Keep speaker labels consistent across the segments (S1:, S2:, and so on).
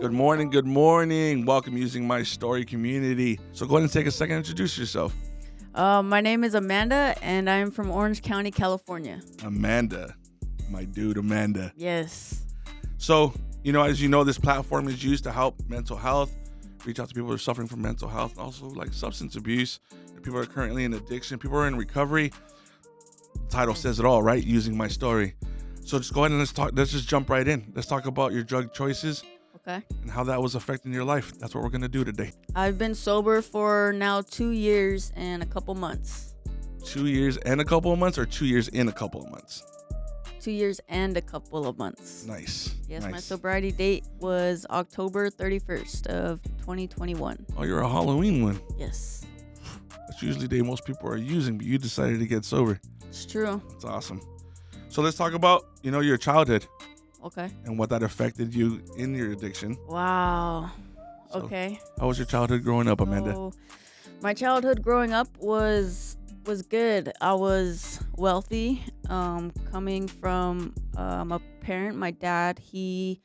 S1: Good morning. Good morning. Welcome Using My Story community. So go ahead and take a second and introduce yourself.
S2: My name is Amanda, and I'm from Orange County, California.
S1: Amanda. My dude, Amanda.
S2: Yes.
S1: So, as you know, this platform is used to help mental health, reach out to people who are suffering from mental health, also like substance abuse. People are currently in addiction. People are in recovery. The title says it all, right? Using My Story. So just go ahead and let's just jump right in. Let's talk about your drug choices.
S2: Okay.
S1: And how that was affecting your life. That's what we're going to do today.
S2: I've been sober for now 2 years and a couple months.
S1: 2 years and a couple of months, or 2 years in a couple of months?
S2: 2 years and a couple of months.
S1: Nice.
S2: Yes,
S1: nice.
S2: My sobriety date was October 31st of 2021.
S1: Oh, you're a Halloween one.
S2: Yes.
S1: That's usually the day most people are using, but you decided to get sober.
S2: It's true.
S1: That's awesome. So let's talk about, your childhood.
S2: Okay.
S1: And what that affected you in your addiction.
S2: Wow.
S1: So,
S2: okay.
S1: How was your childhood growing up, Amanda?
S2: So, my childhood growing up was good. I was wealthy, coming from a parent. My dad, he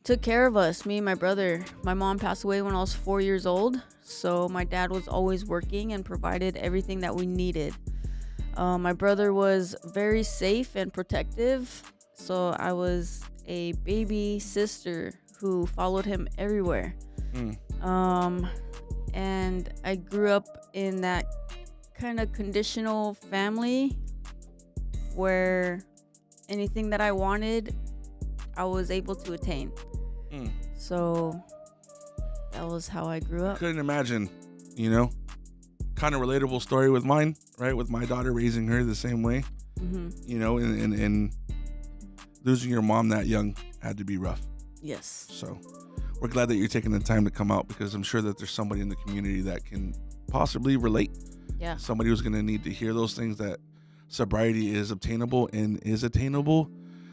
S2: took care of us, me and my brother. My mom passed away when I was 4 years old, so my dad was always working and provided everything that we needed. My brother was very safe and protective, so I was a baby sister who followed him everywhere. And I grew up in that kind of conditional family where anything that I wanted, I was able to attain. So that was how I grew up.
S1: Couldn't imagine, kind of relatable story with mine, right? With my daughter, raising her the same way, and losing your mom that young had to be rough.
S2: Yes.
S1: So we're glad that you're taking the time to come out, because I'm sure that there's somebody in the community that can possibly relate.
S2: Yeah.
S1: Somebody who's going to need to hear those things, that sobriety is obtainable and is attainable.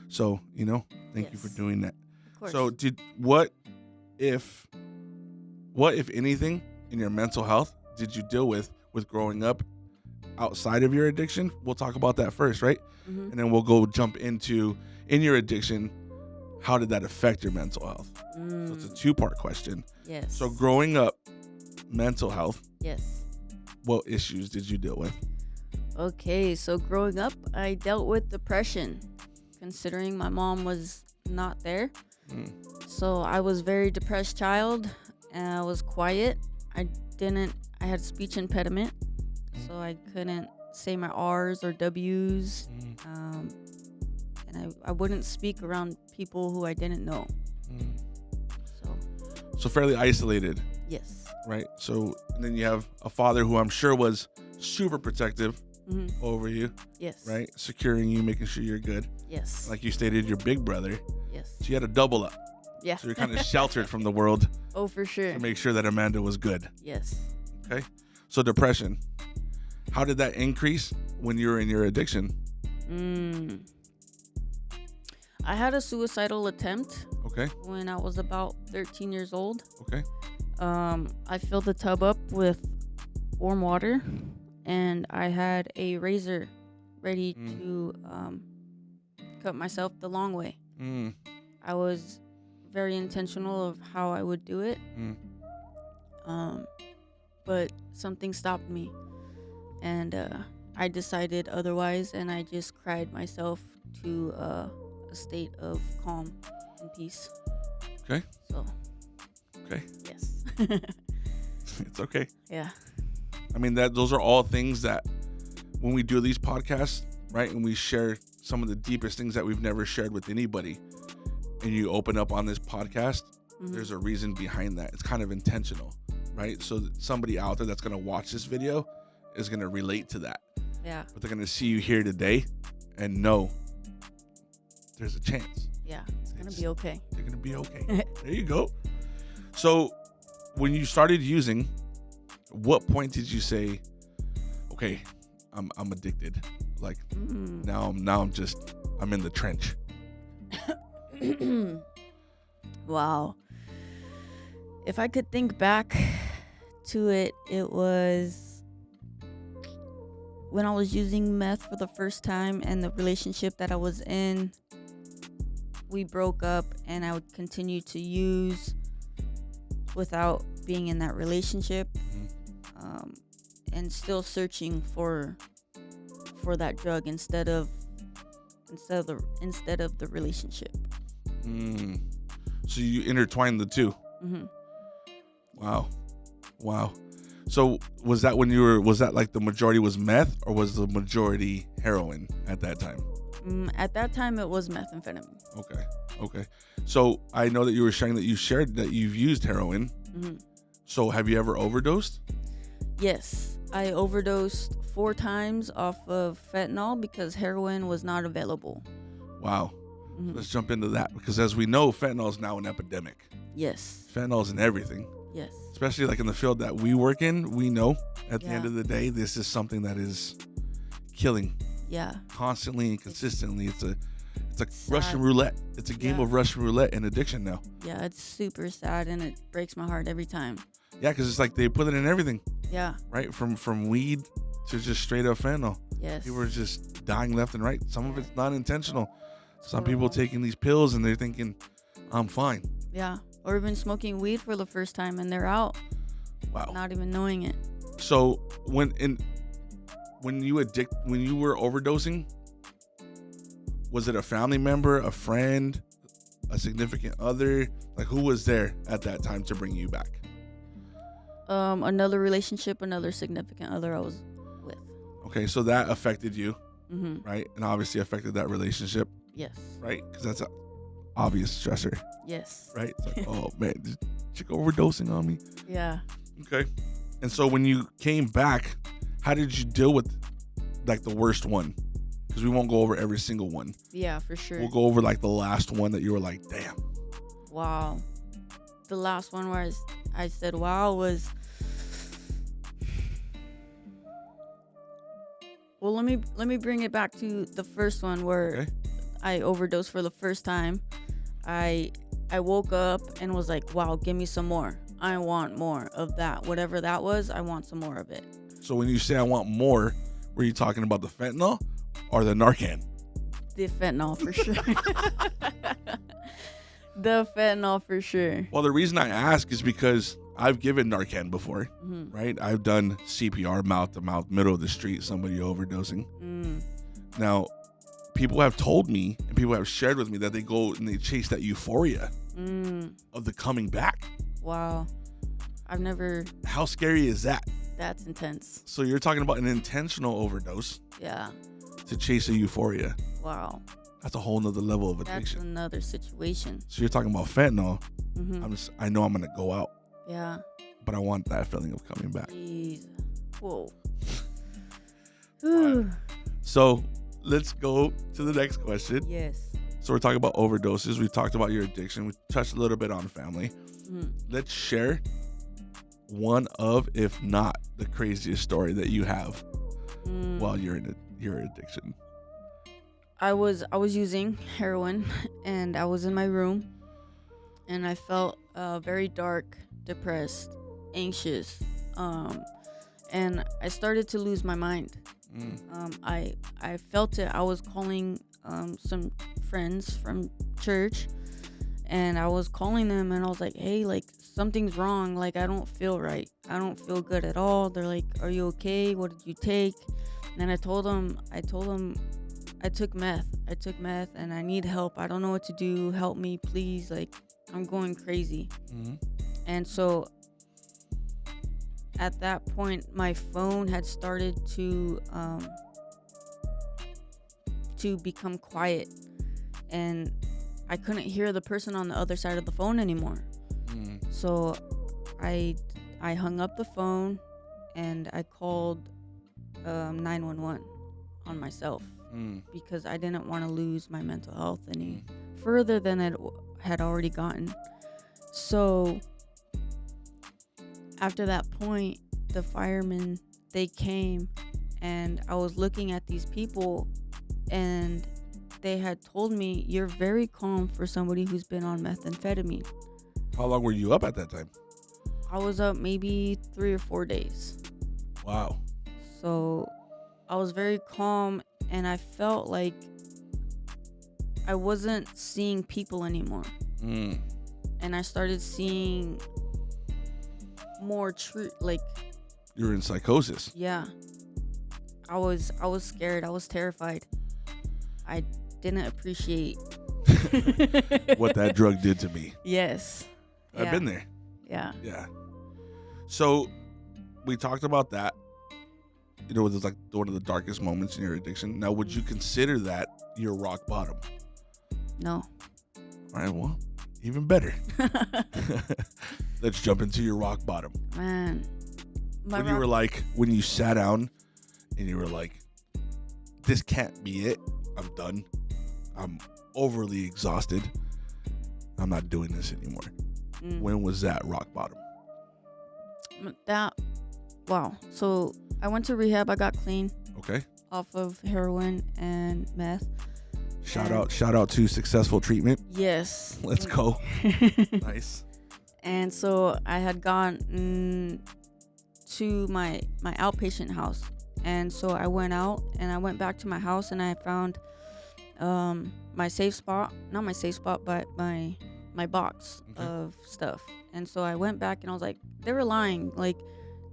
S1: So, thank you for doing that.
S2: Of course.
S1: So what if anything in your mental health did you deal with growing up outside of your addiction? We'll talk about that first, right?
S2: Mm-hmm.
S1: And then we'll go jump into, in your addiction, how did that affect your mental health? So it's a two-part question.
S2: Yes.
S1: So growing up, mental health,
S2: Yes.
S1: what issues did you deal with?
S2: Okay, so growing up, I dealt with depression, considering my mom was not there. So I was a very depressed child, and I was quiet. I had speech impediment, so I couldn't say my R's or W's, and I wouldn't speak around people who I didn't know.
S1: So fairly isolated,
S2: Yes.
S1: right? So and then you have a father who I'm sure was super protective over you,
S2: Yes.
S1: right? Securing you, making sure you're good.
S2: Yes.
S1: Like you stated, your big brother.
S2: Yes.
S1: So you had a double up.
S2: Yeah.
S1: So you're kind of sheltered from the world
S2: Oh, for sure.
S1: to make sure that Amanda was good.
S2: Yes.
S1: Okay. So depression. How did that increase when you were in your addiction?
S2: I had a suicidal attempt
S1: Okay.
S2: when I was about 13 years old.
S1: Okay.
S2: I filled the tub up with warm water, and I had a razor ready to cut myself the long way. I was very intentional of how I would do it, but something stopped me, and I decided otherwise, and I just cried myself to a state of calm and peace.
S1: Okay.
S2: So.
S1: Okay.
S2: Yes.
S1: It's okay.
S2: Yeah.
S1: I mean, those are all things that when we do these podcasts, right, and we share some of the deepest things that we've never shared with anybody, and you open up on this podcast, there's a reason behind that. It's kind of intentional, right? So that somebody out there that's going to watch this video is going to relate to that.
S2: Yeah.
S1: But they're going to see you here today and know there's a chance.
S2: Yeah. It's going to be okay.
S1: You're going to be okay. There you go. So when you started using, what point did you say, okay, I'm addicted? Like now I'm in the trench.
S2: Wow. If I could think back to it, it was when I was using meth for the first time, and the relationship that I was in, we broke up, and I would continue to use. without being in that relationship,
S1: Mhm.
S2: and still searching for that drug instead of the relationship.
S1: Mm. So you intertwine the two.
S2: Hmm.
S1: Wow. So was that like the majority was meth, or was the majority heroin at that time?
S2: At that time, it was methamphetamine.
S1: Okay. So I know that you were sharing that you shared that you've used heroin.
S2: Hmm.
S1: So have you ever overdosed?
S2: Yes, I overdosed 4 times off of fentanyl because heroin was not available.
S1: Wow.
S2: Mhm.
S1: Let's jump into that, because as we know, fentanyl is now an epidemic.
S2: Yes.
S1: Fentanyl is in everything,
S2: Yes.
S1: especially like in the field that we work in. We know at the
S2: Yeah.
S1: end of the day, this is something that is killing
S2: Yeah.
S1: constantly and consistently. It's a
S2: Sad.
S1: Russian roulette. It's a game
S2: Yeah.
S1: of Russian roulette and addiction now.
S2: Yeah, it's super sad and it breaks my heart every time.
S1: Yeah, because it's like they put it in everything,
S2: Yeah.
S1: right? From weed to just straight up fentanyl.
S2: Yes.
S1: People are just dying left and right. Some of it's not intentional. Some people
S2: Horrible.
S1: taking these pills and they're thinking, I'm fine.
S2: Yeah. Or even smoking weed for the first time and they're out,
S1: Wow.
S2: not even knowing it.
S1: So when you were overdosing, was it a family member, a friend, a significant other? Like, who was there at that time to bring you back?
S2: Another relationship, another significant other I was with.
S1: Okay, so that affected you,
S2: Hmm.
S1: right? And obviously affected that relationship,
S2: Yes.
S1: right? Because that's an obvious stressor,
S2: Yes.
S1: right? It's like, oh man, this chick overdosing on me.
S2: Yeah.
S1: Okay. And so when you came back, how did you deal with like the worst one? Because we won't go over every single one.
S2: Yeah, for sure.
S1: We'll go over like the last one that you were like, damn.
S2: Wow. The last one where I said wow was, well, let me bring it back to the first one where
S1: Okay.
S2: I overdosed for the first time. I woke up and was like, wow, give me some more. I want more of that. Whatever that was, I want some more of it.
S1: So when you say I want more, were you talking about the fentanyl or the Narcan?
S2: The fentanyl for sure. The fentanyl for sure.
S1: Well, the reason I ask is because I've given Narcan before,
S2: Hmm.
S1: right? I've done CPR, mouth to mouth, middle of the street, somebody overdosing.
S2: Mm.
S1: Now, people have told me and people have shared with me that they go and they chase that euphoria
S2: Mm.
S1: of the coming back.
S2: Wow. I've never.
S1: How scary is that?
S2: That's intense.
S1: So you're talking about an intentional overdose
S2: Yeah.
S1: to chase a euphoria.
S2: Wow.
S1: That's a whole nother level of
S2: That's
S1: addiction.
S2: another situation.
S1: So you're talking about fentanyl.
S2: Hmm.
S1: I know I'm gonna go out,
S2: Yeah.
S1: but I want that feeling of coming back.
S2: Jeez. Whoa.
S1: Wow. So let's go to the next question.
S2: Yes.
S1: So we're talking about overdoses. We talked about your addiction. We touched a little bit on family.
S2: Mhm.
S1: Let's share one of, if not the craziest story that you have
S2: Mm.
S1: while you're in your addiction.
S2: I was using heroin and I was in my room and I felt very dark, depressed, anxious, and I started to lose my mind. I felt it. I was calling some friends from church and I was calling them and I was like, hey, like something's wrong. Like I don't feel right. I don't feel good at all. They're like, are you okay? What did you take? And I told them I took meth. I took meth and I need help. I don't know what to do. Help me, please. Like I'm going crazy.
S1: Mm-hmm.
S2: And so at that point, my phone had started to become quiet, and I couldn't hear the person on the other side of the phone anymore.
S1: Mm.
S2: So I hung up the phone and I called 911 on myself
S1: Mm.
S2: because I didn't want to lose my mental health any further than it had already gotten. So after that point, the firemen, they came and I was looking at these people and they had told me, you're very calm for somebody who's been on methamphetamine.
S1: How long were you up at that time?
S2: I was up maybe 3 or 4 days.
S1: Wow.
S2: So I was very calm and I felt like I wasn't seeing people anymore.
S1: Mm.
S2: And I started seeing more true. Like,
S1: You're in psychosis.
S2: yeah, I was scared. I was terrified. I didn't appreciate
S1: What that drug did to me.
S2: Yes.
S1: I've
S2: Yeah.
S1: been there.
S2: Yeah.
S1: Yeah. So we talked about that. You know, it was like one of the darkest moments in your addiction. Now, would you consider that your rock bottom?
S2: No.
S1: All right, well, even better. Let's jump into your rock bottom.
S2: Man.
S1: When you were like, when you sat down and you were like, this can't be it. I'm done. I'm overly exhausted. I'm not doing this anymore. When was that rock bottom?
S2: Wow. So I went to rehab. I got clean
S1: Okay.
S2: off of heroin and meth.
S1: Shout out to successful treatment.
S2: Yes.
S1: Let's go. Nice.
S2: And so I had gone to my outpatient house. And so I went out and I went back to my house and I found my safe spot. Not my safe spot, but my box of stuff. And so I went back and I was like, they were lying. Like,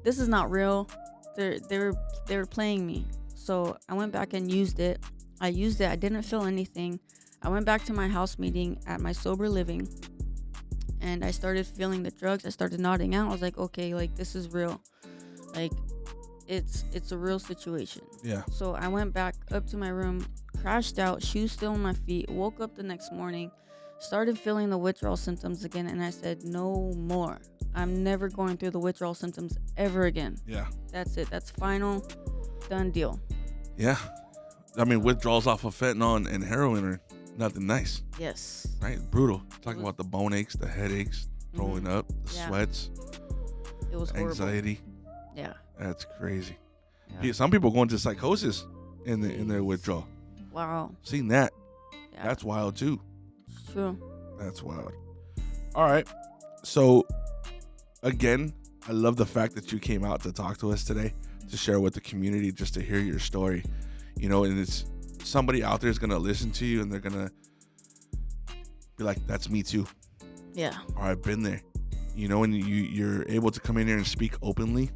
S2: this is not real. They were playing me. So I went back and used it. I used it. I didn't feel anything. I went back to my house meeting at my sober living and I started feeling the drugs. I started nodding out. I was like, okay, like, this is real. Like, it's a real situation.
S1: Yeah.
S2: So I went back up to my room, crashed out, shoes still on my feet, woke up the next morning, started feeling the withdrawal symptoms again, and I said, no more. I'm never going through the withdrawal symptoms ever again.
S1: Yeah.
S2: That's it. That's final. Done deal.
S1: Yeah. I mean, withdrawals off of fentanyl and heroin are nothing nice.
S2: Yes.
S1: Right? Brutal. Talking about the bone aches, the headaches, throwing up, the sweats,
S2: It was horrible.
S1: anxiety.
S2: Yeah.
S1: That's crazy.
S2: Yeah.
S1: Some people go into psychosis in their withdrawal.
S2: Wow.
S1: Seen that.
S2: Yeah.
S1: That's wild too.
S2: It's true.
S1: That's wild. All right. So, again, I love the fact that you came out to talk to us today, to share with the community, just to hear your story. You know, and it's somebody out there is going to listen to you and they're going to be like, that's me too.
S2: Yeah.
S1: Or I've been there. You know, and you're able to come in here and speak openly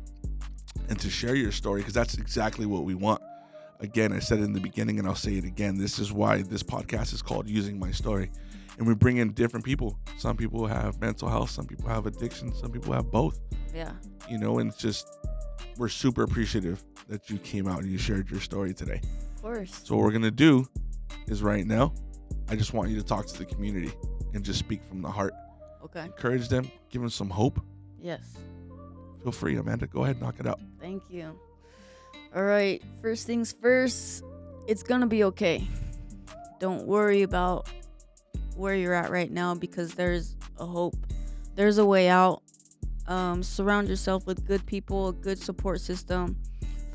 S1: and to share your story, because that's exactly what we want. Again, I said it in the beginning and I'll say it again. This is why this podcast is called Using My Story. And we bring in different people. Some people have mental health. Some people have addiction. Some people have both.
S2: Yeah.
S1: You know, and it's just, we're super appreciative that you came out and you shared your story today.
S2: Of course.
S1: So what we're going to do is right now, I just want you to talk to the community and just speak from the heart.
S2: Okay.
S1: Encourage them. Give them some hope.
S2: Yes.
S1: Feel free, Amanda. Go ahead, knock it out.
S2: Thank you. All right. First things first, it's going to be okay. Don't worry about where you're at right now, because there's a hope. There's a way out. Surround yourself with good people, a good support system.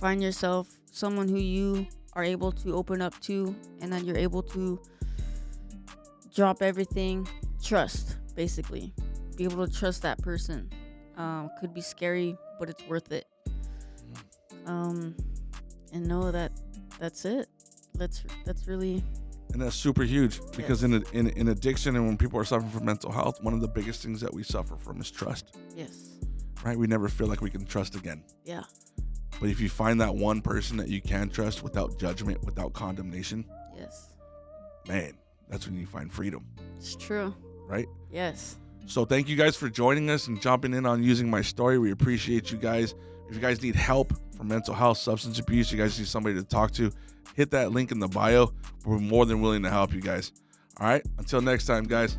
S2: Find yourself someone who you are able to open up to, and that you're able to drop everything. Trust, basically. Be able to trust that person. Could be scary, but it's worth it. And know that that's it. That's really.
S1: And that's super huge, because in addiction and when people are suffering from mental health, one of the biggest things that we suffer from is trust.
S2: Yes.
S1: Right? We never feel like we can trust again.
S2: Yeah.
S1: But if you find that one person that you can trust without judgment, without condemnation,
S2: Yes.
S1: man, that's when you find freedom.
S2: It's true.
S1: Right?
S2: Yes.
S1: So thank you guys for joining us and jumping in on Using My Story. We appreciate you guys. If you guys need help for mental health, substance abuse, you guys need somebody to talk to, hit that link in the bio. We're more than willing to help you guys. All right. Until next time, guys.